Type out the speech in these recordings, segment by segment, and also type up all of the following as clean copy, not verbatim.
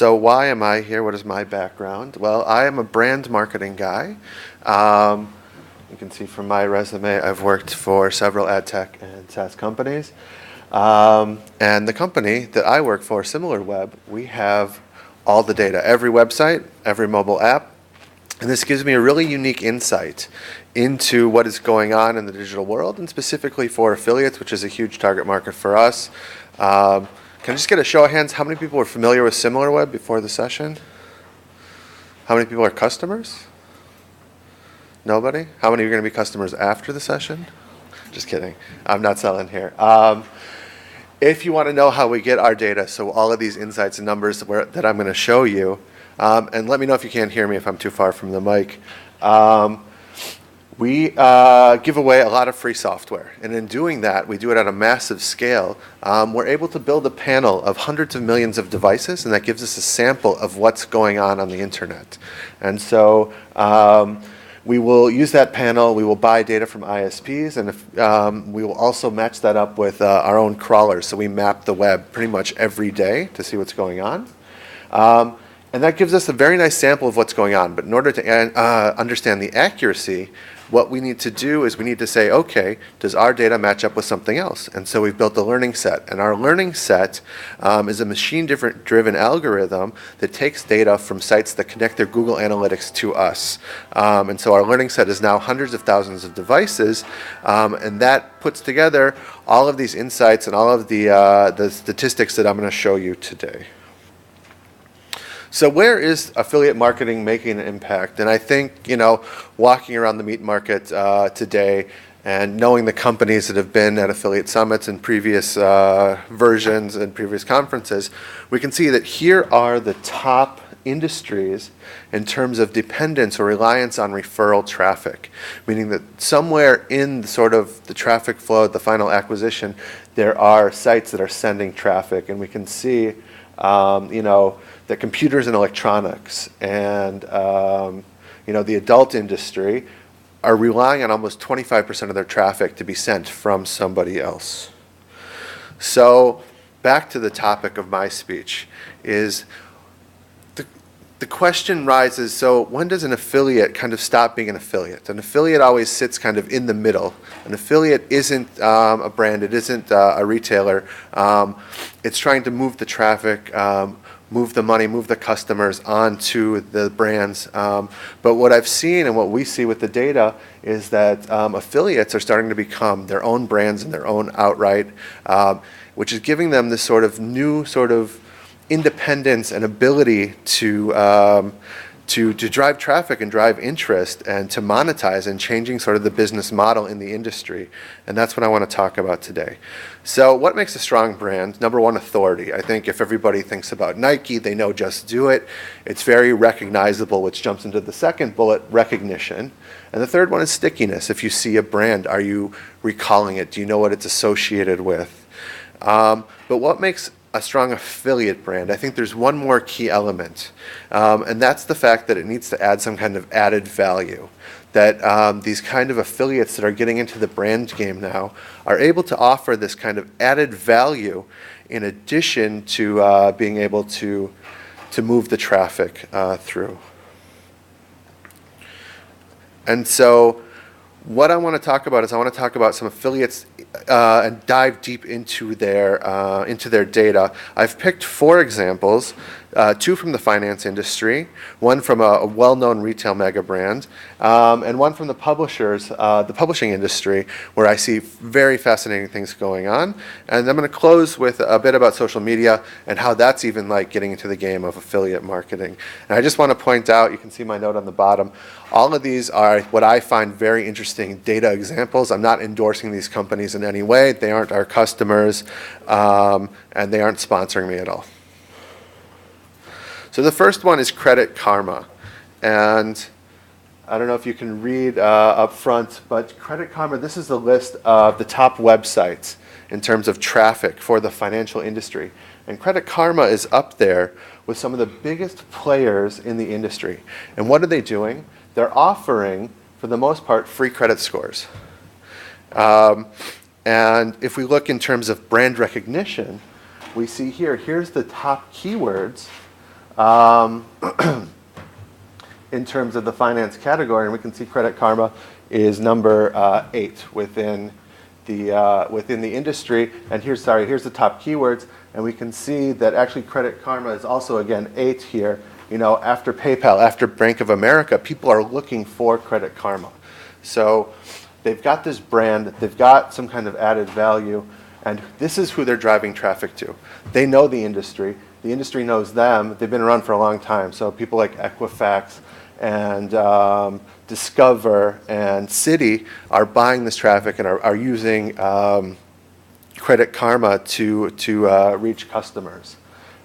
So why am I here? What is my background? Well, I am a brand marketing guy. You can see from my resume, I've worked for several ad tech and SaaS companies. And the company that I work for, Similarweb, we have all the data, every website, every mobile app. And this gives me a really unique insight into what is going on in the digital world, and specifically for affiliates, which is a huge target market for us. Can I just get a show of hands? How many people are familiar with Similarweb before the session? How many people are customers? Nobody? How many are going to be customers after the session? Just kidding. I'm not selling here. If you want to know how we get our data, so all of these insights and numbers that I'm going to show you, and let me know if you can't hear me if I'm too far from the mic. We give away a lot of free software, and in doing that, we do it at a massive scale. We're able to build a panel of hundreds of millions of devices, and that gives us a sample of what's going on the internet. And so we will use that panel, we will buy data from ISPs, and we will also match that up with our own crawlers. So we map the web pretty much every day to see what's going on. And that gives us a very nice sample of what's going on. But in order to understand the accuracy, what we need to do is we need to say, okay, does our data match up with something else? And so we've built a learning set. And our learning set is a machine-driven algorithm that takes data from sites that connect their Google Analytics to us. And so our learning set is now hundreds of thousands of devices. And that puts together all of these insights and all of the statistics that I'm going to show you today. So where is affiliate marketing making an impact? And I think, walking around the meat market today and knowing the companies that have been at affiliate summits and previous versions and previous conferences, we can see that here are the top industries in terms of dependence or reliance on referral traffic, meaning that somewhere in sort of the traffic flow, the final acquisition, there are sites that are sending traffic, and we can see that computers and electronics and the adult industry are relying on almost 25% of their traffic to be sent from somebody else. So back to the topic of my speech is the question rises, so when does an affiliate kind of stop being an affiliate? An affiliate always sits kind of in the middle. An affiliate isn't a brand, it isn't a retailer. It's trying to move the traffic, move the money, move the customers onto the brands. But what I've seen and what we see with the data is that affiliates are starting to become their own brands and their own outright, which is giving them this sort of new sort of independence and ability to drive traffic and drive interest and to monetize and changing sort of the business model in the industry. And that's what I want to talk about today. So what makes a strong brand? Number one, authority. I think if everybody thinks about Nike, they know just do it. It's very recognizable, which jumps into the second bullet, recognition. And the third one is stickiness. If you see a brand, are you recalling it? Do you know what it's associated with? But what makes a strong affiliate brand? I think there's one more key element, and that's the fact that it needs to add some kind of added value. That these kind of affiliates that are getting into the brand game now are able to offer this kind of added value in addition to being able to move the traffic through. And so what I want to talk about is I want to talk about some affiliates and dive deep into their data. I've picked 4 examples, 2 from the finance industry, one from a well-known retail mega brand, and one from the publishing industry, where I see very fascinating things going on. And I'm going to close with a bit about social media and how that's even like getting into the game of affiliate marketing. And I just want to point out, you can see my note on the bottom, all of these are what I find very interesting data examples. I'm not endorsing these companies in any way. They aren't our customers, and they aren't sponsoring me at all. So the first one is Credit Karma. And I don't know if you can read up front, but Credit Karma, this is the list of the top websites in terms of traffic for the financial industry. And Credit Karma is up there with some of the biggest players in the industry. And what are they doing? They're offering, for the most part, free credit scores. And if we look in terms of brand recognition, we see here's the top keywords um, in terms of the finance category, and we can see Credit Karma is number 8 within the industry. And here's the top keywords, and we can see that actually Credit Karma is also again 8 here. You know, after PayPal, after Bank of America, people are looking for Credit Karma. So they've got this brand, they've got some kind of added value, and this is who they're driving traffic to. They know the industry knows them, they've been around for a long time. So people like Equifax and Discover and Citi are buying this traffic and are using Credit Karma to reach customers.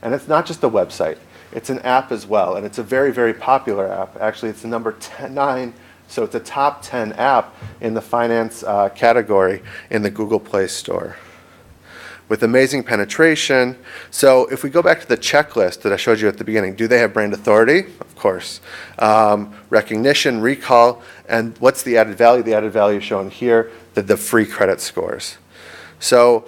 And it's not just a website, it's an app as well, and it's a very, very popular app. Actually, it's the number 9, so it's a top 10 app in the finance category in the Google Play Store, with amazing penetration. So if we go back to the checklist that I showed you at the beginning, do they have brand authority? Of course. Recognition, recall, and what's the added value? The added value shown here, the free credit scores. So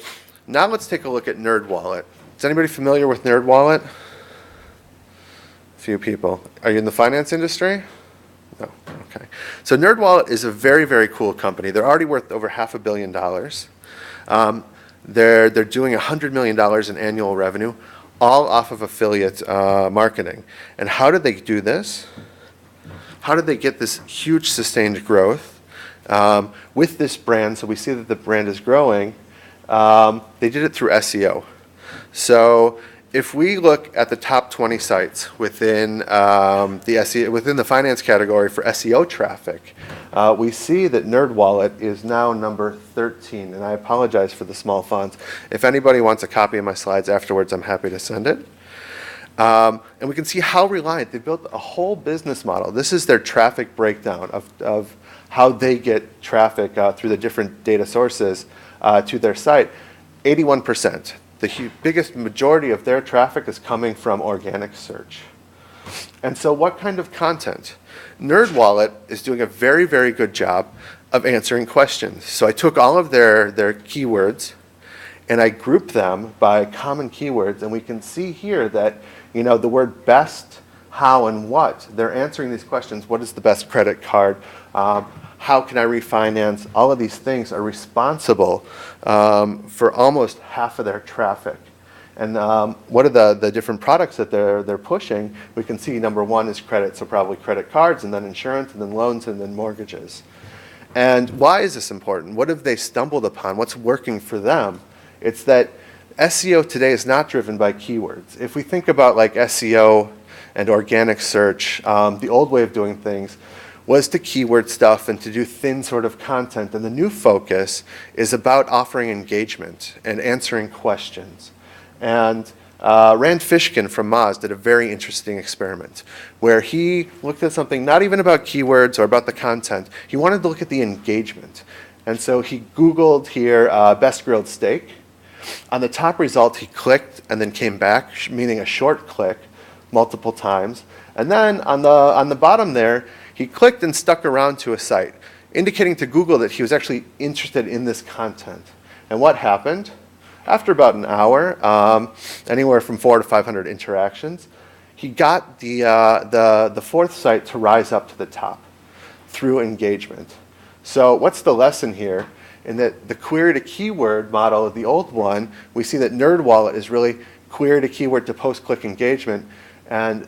now let's take a look at NerdWallet. Is anybody familiar with NerdWallet? A few people. Are you in the finance industry? No, okay. So NerdWallet is a very, very cool company. They're already worth over $500 million. They're doing $100 million in annual revenue, all off of affiliate marketing. And how did they do this? How did they get this huge sustained growth with this brand? So we see that the brand is growing. They did it through SEO. So if we look at the top 20 sites within within the finance category for SEO traffic, we see that NerdWallet is now number 13, and I apologize for the small fonts. If anybody wants a copy of my slides afterwards, I'm happy to send it. And we can see how reliant, they built a whole business model. This is their traffic breakdown of how they get traffic through the different data sources to their site. 81%. The biggest majority of their traffic is coming from organic search. And so what kind of content? NerdWallet is doing a very, very good job of answering questions. So I took all of their keywords and I grouped them by common keywords, and we can see here that, you know, the word best, how, and what, they're answering these questions. What is the best credit card? How can I refinance? All of these things are responsible for almost half of their traffic. And what are the different products that they're pushing? We can see number 1 is credit, so probably credit cards, and then insurance, and then loans, and then mortgages. And why is this important? What have they stumbled upon? What's working for them? It's that SEO today is not driven by keywords. If we think about like SEO and organic search, the old way of doing things was to keyword stuff and to do thin sort of content. And the new focus is about offering engagement and answering questions. And Rand Fishkin from Moz did a very interesting experiment where he looked at something not even about keywords or about the content. He wanted to look at the engagement. And so he Googled here best grilled steak. On the top result, he clicked and then came back, meaning a short click, multiple times. And then on the bottom there, he clicked and stuck around to a site, indicating to Google that he was actually interested in this content. And what happened? After about an hour, anywhere from 400 to 500 interactions, he got the fourth site to rise up to the top through engagement. So what's the lesson here? In that the query to keyword model of the old one, we see that NerdWallet is really query to keyword to post-click engagement, and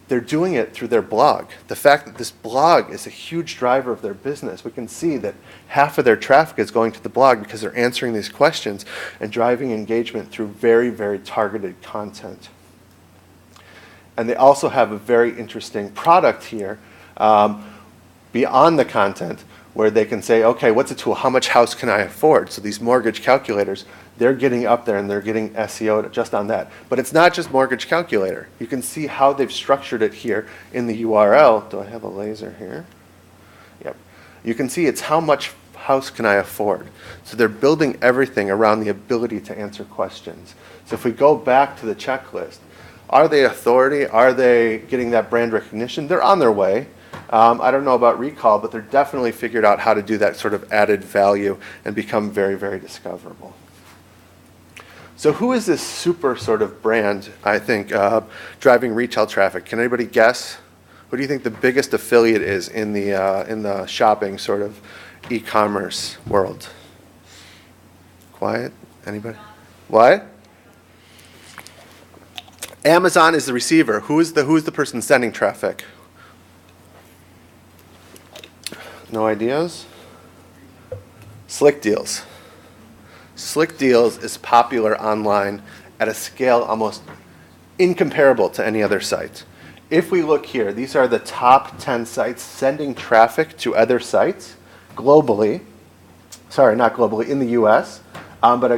they're doing it through their blog. The fact that this blog is a huge driver of their business, we can see that half of their traffic is going to the blog because they're answering these questions and driving engagement through very, very targeted content. And they also have a very interesting product here beyond the content, where they can say, okay, what's a tool? How much house can I afford? So these mortgage calculators, they're getting up there and they're getting SEO just on that. But it's not just mortgage calculator. You can see how they've structured it here in the URL. Do I have a laser here? Yep. You can see it's how much house can I afford? So they're building everything around the ability to answer questions. So if we go back to the checklist, are they authority? Are they getting that brand recognition? They're on their way. I don't know about recall, but they're definitely figured out how to do that sort of added value and become very, very discoverable. So who is this super sort of brand, I think, driving retail traffic? Can anybody guess? Who do you think the biggest affiliate is in the shopping sort of e-commerce world? Quiet? Anybody? What? Amazon is the receiver. Who is the person sending traffic? No ideas? Slick Deals. Slick Deals is popular online at a scale almost incomparable to any other site. If we look here, these are the top 10 sites sending traffic to other sites globally. Sorry, not globally, in the US, but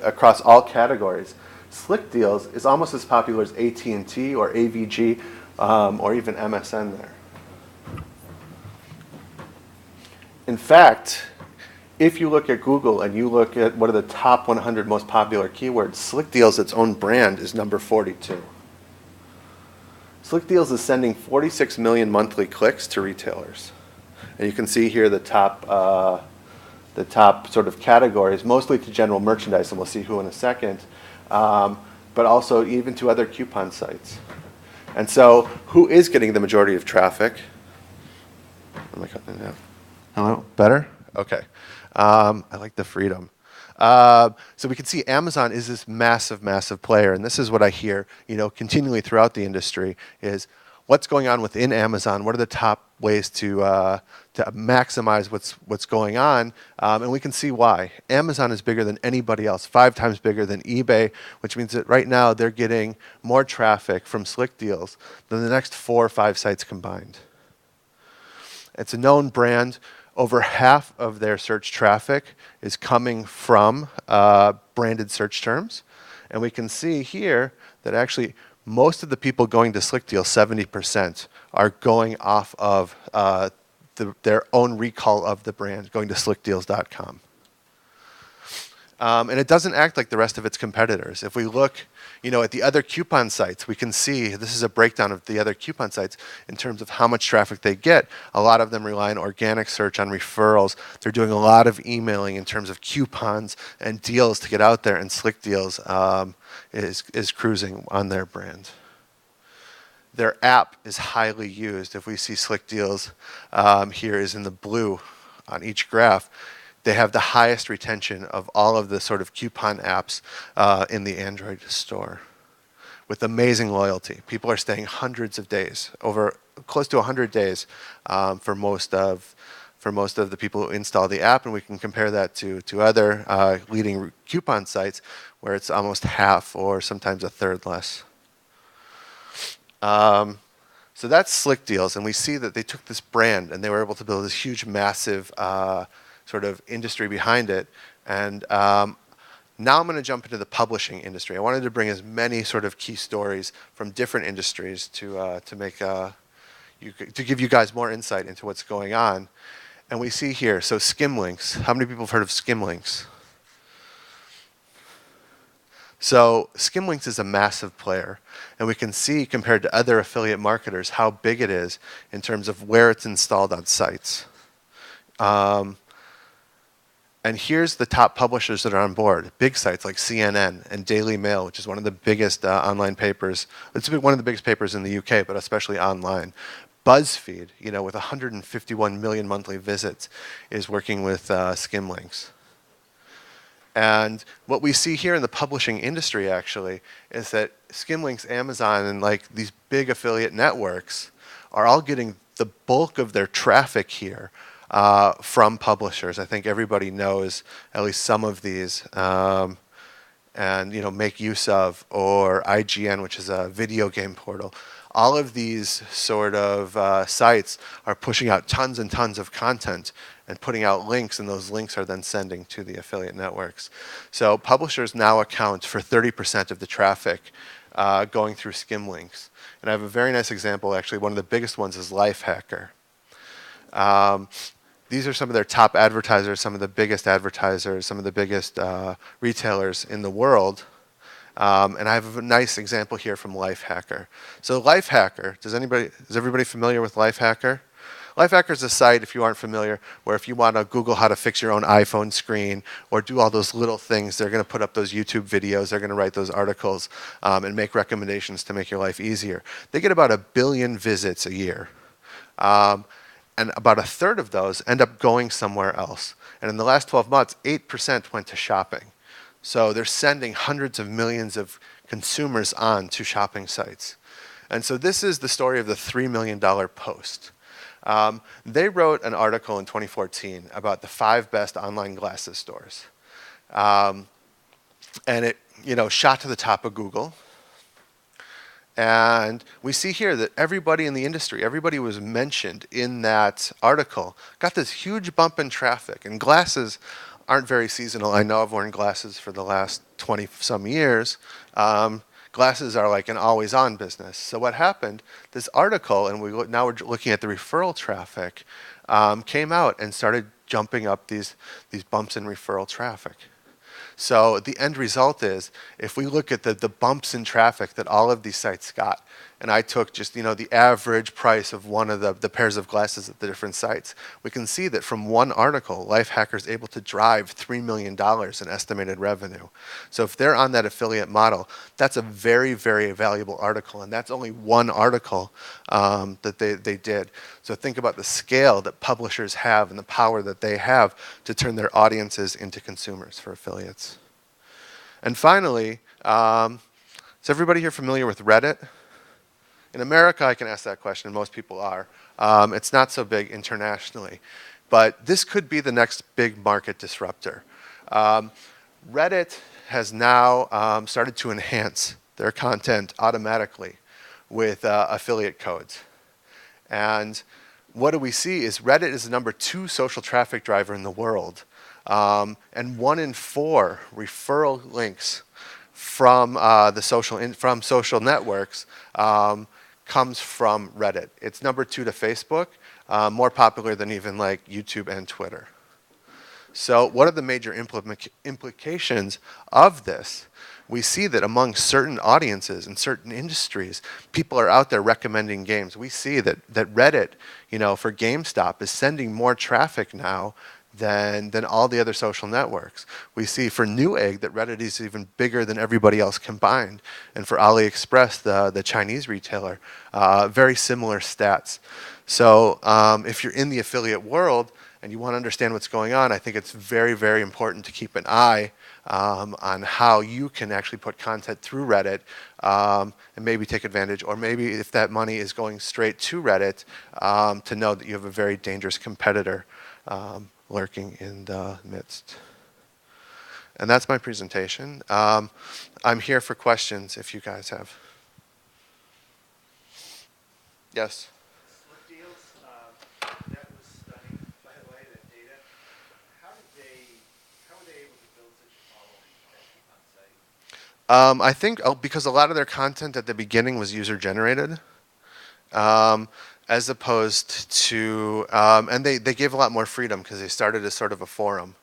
across all categories. Slick Deals is almost as popular as AT&T or AVG or even MSN there. In fact, if you look at Google and you look at what are the top 100 most popular keywords, Slick Deals, its own brand, is number 42. Slick Deals is sending 46 million monthly clicks to retailers. And you can see here the top sort of categories, mostly to general merchandise, and we'll see who in a second, but also even to other coupon sites. And so who is getting the majority of traffic? Am I cutting it out? Hello? Better? Okay. I like the freedom. So we can see Amazon is this massive, massive player, and this is what I hear, continually throughout the industry is what's going on within Amazon. What are the top ways to maximize what's going on? And we can see why. Amazon is bigger than anybody else, 5 times bigger than eBay, which means that right now they're getting more traffic from Slick Deals than the next 4 or 5 sites combined. It's a known brand. Over half of their search traffic is coming from branded search terms. And we can see here that actually most of the people going to Slick Deals, 70%, are going off of their own recall of the brand, going to slickdeals.com. And it doesn't act like the rest of its competitors. If we look at the other coupon sites, we can see this is a breakdown of the other coupon sites in terms of how much traffic they get. A lot of them rely on organic search, on referrals. They're doing a lot of emailing in terms of coupons and deals to get out there, and Slick Deals is cruising on their brand. Their app is highly used. If we see Slick Deals here is in the blue on each graph. They have the highest retention of all of the sort of coupon apps in the Android store with amazing loyalty. People are staying hundreds of days, over close to 100 days for most of the people who install the app, and we can compare that to other leading coupon sites where it's almost half or sometimes a third less. So that's Slick Deals, and we see that they took this brand and they were able to build this huge, massive sort of industry behind it. And now I'm going to jump into the publishing industry. I wanted to bring as many sort of key stories from different industries to give you guys more insight into what's going on. And we see here, so Skimlinks. How many people have heard of Skimlinks? So Skimlinks is a massive player, and we can see compared to other affiliate marketers how big it is in terms of where it's installed on sites. And here's the top publishers that are on board. Big sites like CNN and Daily Mail, which is one of the biggest online papers. It's one of the biggest papers in the UK, but especially online. BuzzFeed, with 151 million monthly visits, is working with Skimlinks. And what we see here in the publishing industry, actually, is that Skimlinks, Amazon, and like these big affiliate networks are all getting the bulk of their traffic here from publishers. I think everybody knows at least some of these and make use of, or IGN, which is a video game portal. All of these sort of sites are pushing out tons and tons of content and putting out links, and those links are then sending to the affiliate networks. So publishers now account for 30% of the traffic going through Skimlinks. And I have a very nice example, actually. One of the biggest ones is Lifehacker. These are some of their top advertisers, some of the biggest advertisers, some of the biggest retailers in the world. And I have a nice example here from Lifehacker. So Lifehacker, is everybody familiar with Lifehacker? Lifehacker is a site, if you aren't familiar, where if you want to Google how to fix your own iPhone screen or do all those little things, they're going to put up those YouTube videos, they're going to write those articles and make recommendations to make your life easier. They get about 1 billion visits a year. And about a third of those end up going somewhere else. And in the last 12 months, 8% went to shopping. So they're sending hundreds of millions of consumers on to shopping sites. And so this is the story of the $3 million post. They wrote an article in 2014 about the 5 best online glasses stores. And it, shot to the top of Google. And we see here that everybody in the industry, everybody who was mentioned in that article, got this huge bump in traffic. And glasses aren't very seasonal. I know I've worn glasses for the last 20-some years. Glasses are like an always-on business. So what happened, this article, and now we're looking at the referral traffic, came out and started jumping up these bumps in referral traffic. So the end result is, if we look at the bumps in traffic that all of these sites got, and I took just the average price of one of the pairs of glasses at the different sites, we can see that from one article, Lifehacker is able to drive $3 million in estimated revenue. So if they're on that affiliate model, that's a very, very valuable article, and that's only one article that they did. So think about the scale that publishers have and the power that they have to turn their audiences into consumers for affiliates. And finally, is everybody here familiar with Reddit? In America, I can ask that question, and most people are. It's not so big internationally. But this could be the next big market disruptor. Reddit has now started to enhance their content automatically with affiliate codes. And what do we see is Reddit is the #2 social traffic driver in the world. And 1 in 4 referral links from from social networks comes from Reddit. It's #2 to Facebook, more popular than even like YouTube and Twitter. So what are the major implications of this? We see that among certain audiences and certain industries, people are out there recommending games. We see that Reddit, for GameStop is sending more traffic now than all the other social networks. We see for Newegg that Reddit is even bigger than everybody else combined. And for AliExpress, the Chinese retailer, very similar stats. So if you're in the affiliate world and you want to understand what's going on, I think it's very, very important to keep an eye on how you can actually put content through Reddit and maybe take advantage, or maybe if that money is going straight to Reddit, to know that you have a very dangerous competitor lurking in the midst. And that's my presentation. I'm here for questions if you guys have. Yes? Split deals, that was stunning, by the way, that data. How were they able to build such a following on site? I think because a lot of their content at the beginning was user generated. As opposed to, and they gave a lot more freedom because they started as sort of a forum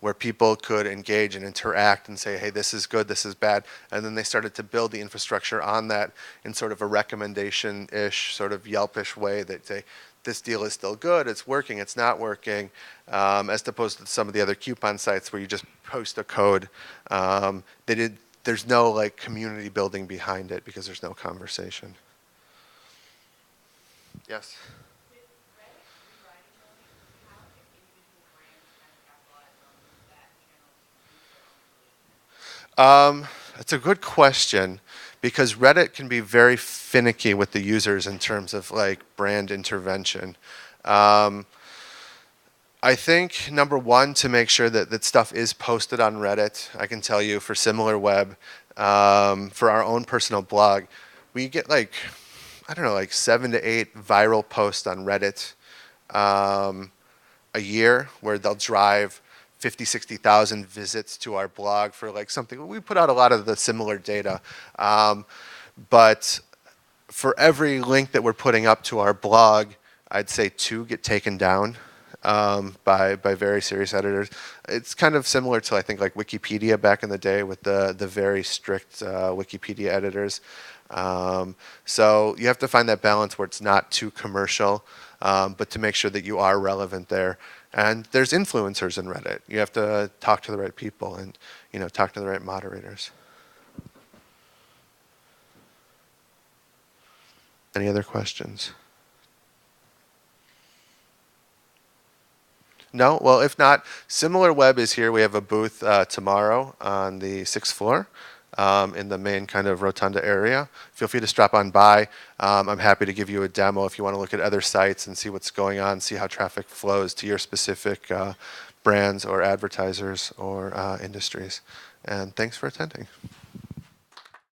where people could engage and interact and say, hey, this is good, this is bad. And then they started to build the infrastructure on that in sort of a recommendation-ish, sort of Yelp-ish way that say, this deal is still good, it's working, it's not working, as opposed to some of the other coupon sites where you just post a code. There's no like community building behind it because there's no conversation. Yes? With Reddit rewriting knowing, how can individual brands kind of capitalize on that channel to boost their own engagement? That's a good question because Reddit can be very finicky with the users in terms of like brand intervention. I think #1, to make sure that stuff is posted on Reddit. I can tell you for Similarweb, for our own personal blog, we get like 7 to 8 viral posts on Reddit a year where they'll drive 50, 60,000 visits to our blog for like something. We put out a lot of the similar data. But for every link that we're putting up to our blog, I'd say 2 get taken down by very serious editors. It's kind of similar to, I think, like Wikipedia back in the day with the very strict Wikipedia editors. So you have to find that balance where it's not too commercial, but to make sure that you are relevant there. And there's influencers in Reddit. You have to talk to the right people and, talk to the right moderators. Any other questions? No? Well, if not, Similarweb is here. We have a booth tomorrow on the 6th floor in the main kind of rotunda area. Feel free to stop on by. I'm happy to give you a demo if you want to look at other sites and see what's going on, see how traffic flows to your specific brands or advertisers or industries. And thanks for attending.